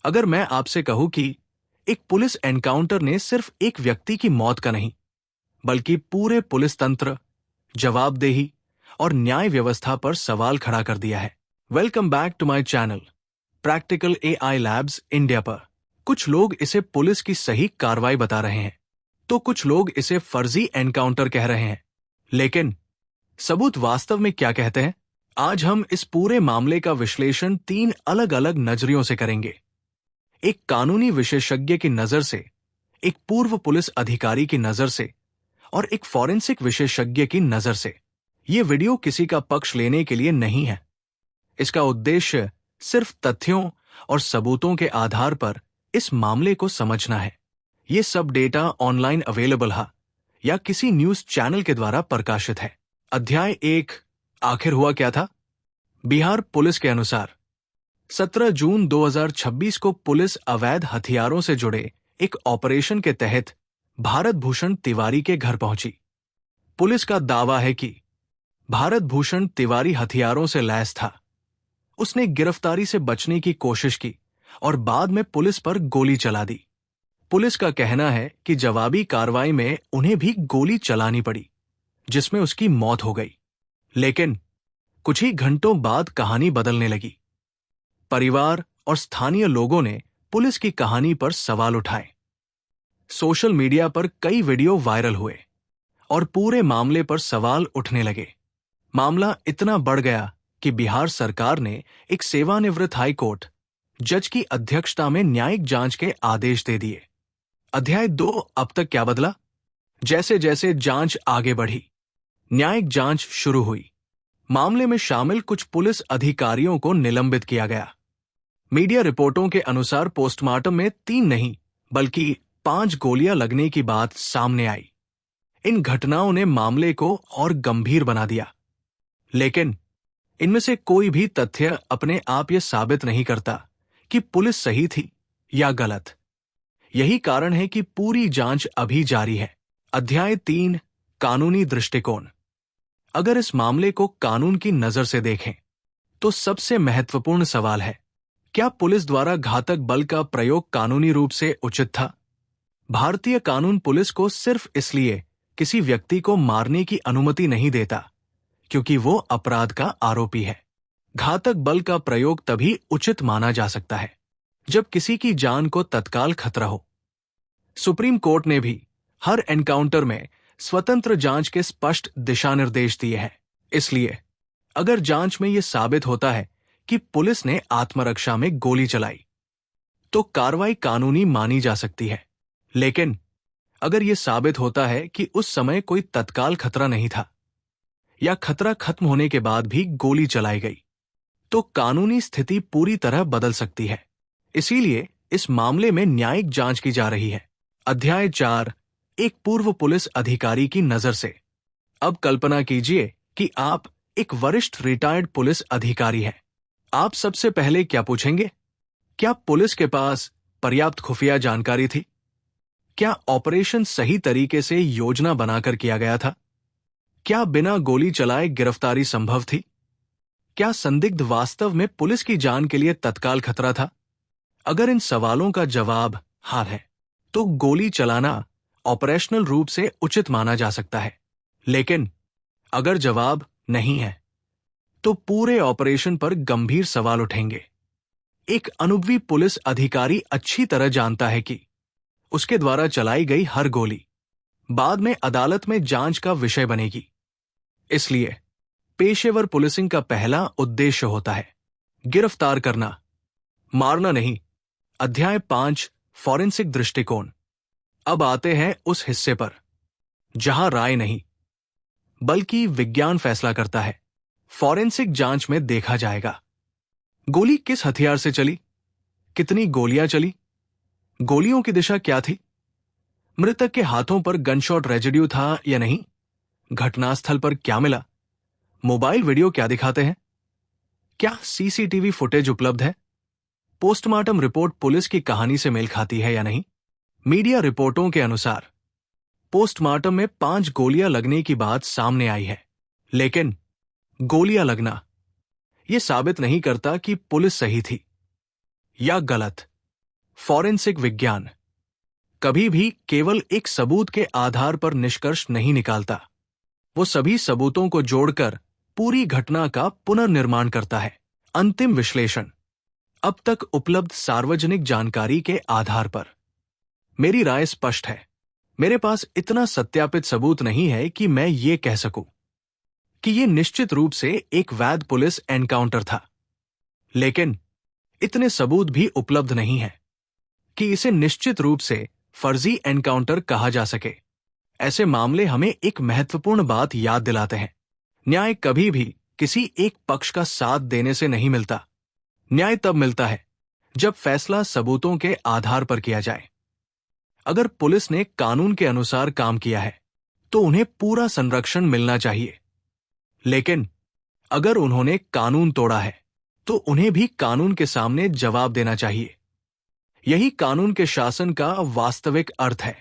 अगर मैं आपसे कहूं कि एक पुलिस एनकाउंटर ने सिर्फ एक व्यक्ति की मौत का नहीं, बल्कि पूरे पुलिस तंत्र, जवाबदेही और न्याय व्यवस्था पर सवाल खड़ा कर दिया है। Welcome back to my channel practical AI labs India पर। कुछ लोग इसे पुलिस की सही कार्रवाई बता रहे हैं, तो कुछ लोग इसे फर्जी एनकाउंटर कह रहे हैं। लेकिन सबूत वास्तव में क्या कहते हैं? आज हम इस पूरे मामले का विश्लेषण 3 अलग अलग नजरियों से करेंगे। एक कानूनी विशेषज्ञ की नजर से, एक पूर्व पुलिस अधिकारी की नजर से और एक फॉरेंसिक विशेषज्ञ की नजर से। यह वीडियो किसी का पक्ष लेने के लिए नहीं है। इसका उद्देश्य सिर्फ तथ्यों और सबूतों के आधार पर इस मामले को समझना है। यह सब डेटा ऑनलाइन अवेलेबल है या किसी न्यूज चैनल के द्वारा प्रकाशित है। अध्याय 1, आखिर हुआ क्या था? बिहार पुलिस के अनुसार 17 जून 2026 को पुलिस अवैध हथियारों से जुड़े एक ऑपरेशन के तहत भारत भूषण तिवारी के घर पहुंची। पुलिस का दावा है कि भारत भूषण तिवारी हथियारों से लैस था। उसने गिरफ्तारी से बचने की कोशिश की और बाद में पुलिस पर गोली चला दी। पुलिस का कहना है कि जवाबी कार्रवाई में उन्हें भी गोली चलानी पड़ी, जिसमें उसकी मौत हो गई। लेकिन कुछ ही घंटों बाद कहानी बदलने लगी। परिवार और स्थानीय लोगों ने पुलिस की कहानी पर सवाल उठाए। सोशल मीडिया पर कई वीडियो वायरल हुए और पूरे मामले पर सवाल उठने लगे। मामला इतना बढ़ गया कि बिहार सरकार ने एक सेवानिवृत्त हाई कोर्ट जज की अध्यक्षता में न्यायिक जांच के आदेश दे दिए। अध्याय 2, अब तक क्या बदला? जैसे जैसे जांच आगे बढ़ी, न्यायिक जांच शुरू हुई। मामले में शामिल कुछ पुलिस अधिकारियों को निलंबित किया गया। मीडिया रिपोर्टों के अनुसार पोस्टमार्टम में 3 नहीं बल्कि 5 गोलियां लगने की बात सामने आई। इन घटनाओं ने मामले को और गंभीर बना दिया। लेकिन इनमें से कोई भी तथ्य अपने आप यह साबित नहीं करता कि पुलिस सही थी या गलत। यही कारण है कि पूरी जांच अभी जारी है। अध्याय 3, कानूनी दृष्टिकोण। अगर इस मामले को कानून की नजर से देखें तो सबसे महत्वपूर्ण सवाल है, क्या पुलिस द्वारा घातक बल का प्रयोग कानूनी रूप से उचित था? भारतीय कानून पुलिस को सिर्फ इसलिए किसी व्यक्ति को मारने की अनुमति नहीं देता क्योंकि वो अपराध का आरोपी है। घातक बल का प्रयोग तभी उचित माना जा सकता है जब किसी की जान को तत्काल खतरा हो। सुप्रीम कोर्ट ने भी हर एनकाउंटर में स्वतंत्र जांच के स्पष्ट दिशा निर्देश दिए हैं। इसलिए अगर जांच में यह साबित होता है कि पुलिस ने आत्मरक्षा में गोली चलाई, तो कार्रवाई कानूनी मानी जा सकती है। लेकिन अगर यह साबित होता है कि उस समय कोई तत्काल खतरा नहीं था या खतरा खत्म होने के बाद भी गोली चलाई गई, तो कानूनी स्थिति पूरी तरह बदल सकती है। इसीलिए इस मामले में न्यायिक जांच की जा रही है। अध्याय 4, एक पूर्व पुलिस अधिकारी की नजर से। अब कल्पना कीजिए कि आप एक वरिष्ठ रिटायर्ड पुलिस अधिकारी हैं। आप सबसे पहले क्या पूछेंगे? क्या पुलिस के पास पर्याप्त खुफिया जानकारी थी? क्या ऑपरेशन सही तरीके से योजना बनाकर किया गया था? क्या बिना गोली चलाए गिरफ्तारी संभव थी? क्या संदिग्ध वास्तव में पुलिस की जान के लिए तत्काल खतरा था? अगर इन सवालों का जवाब हाँ है, तो गोली चलाना ऑपरेशनल रूप से उचित माना जा सकता है। लेकिन अगर जवाब नहीं है, तो पूरे ऑपरेशन पर गंभीर सवाल उठेंगे। एक अनुभवी पुलिस अधिकारी अच्छी तरह जानता है कि उसके द्वारा चलाई गई हर गोली बाद में अदालत में जांच का विषय बनेगी। इसलिए पेशेवर पुलिसिंग का पहला उद्देश्य होता है गिरफ्तार करना, मारना नहीं। अध्याय 5, फॉरेंसिक दृष्टिकोण। अब आते हैं उस हिस्से पर जहां राय नहीं बल्कि विज्ञान फैसला करता है। फॉरेंसिक जांच में देखा जाएगा गोली किस हथियार से चली, कितनी गोलियां चली, गोलियों की दिशा क्या थी, मृतक के हाथों पर गनशॉट रेजिड्यू था या नहीं, घटनास्थल पर क्या मिला, मोबाइल वीडियो क्या दिखाते हैं, क्या सीसीटीवी फुटेज उपलब्ध है, पोस्टमार्टम रिपोर्ट पुलिस की कहानी से मेल खाती है या नहीं। मीडिया रिपोर्टों के अनुसार पोस्टमार्टम में 5 गोलियां लगने की बात सामने आई है, लेकिन गोलियां लगना यह साबित नहीं करता कि पुलिस सही थी या गलत। फॉरेंसिक विज्ञान कभी भी केवल एक सबूत के आधार पर निष्कर्ष नहीं निकालता। वो सभी सबूतों को जोड़कर पूरी घटना का पुनर्निर्माण करता है। अंतिम विश्लेषण अब तक उपलब्ध सार्वजनिक जानकारी के आधार पर मेरी राय स्पष्ट है। मेरे पास इतना सत्यापित सबूत नहीं है कि मैं ये कह सकूं कि ये निश्चित रूप से एक वैध पुलिस एनकाउंटर था, लेकिन इतने सबूत भी उपलब्ध नहीं है कि इसे निश्चित रूप से फर्जी एनकाउंटर कहा जा सके। ऐसे मामले हमें एक महत्वपूर्ण बात याद दिलाते हैं। न्याय कभी भी किसी एक पक्ष का साथ देने से नहीं मिलता। न्याय तब मिलता है जब फैसला सबूतों के आधार पर किया जाए। अगर पुलिस ने कानून के अनुसार काम किया है तो उन्हें पूरा संरक्षण मिलना चाहिए, लेकिन अगर उन्होंने कानून तोड़ा है तो उन्हें भी कानून के सामने जवाब देना चाहिए। यही कानून के शासन का वास्तविक अर्थ है।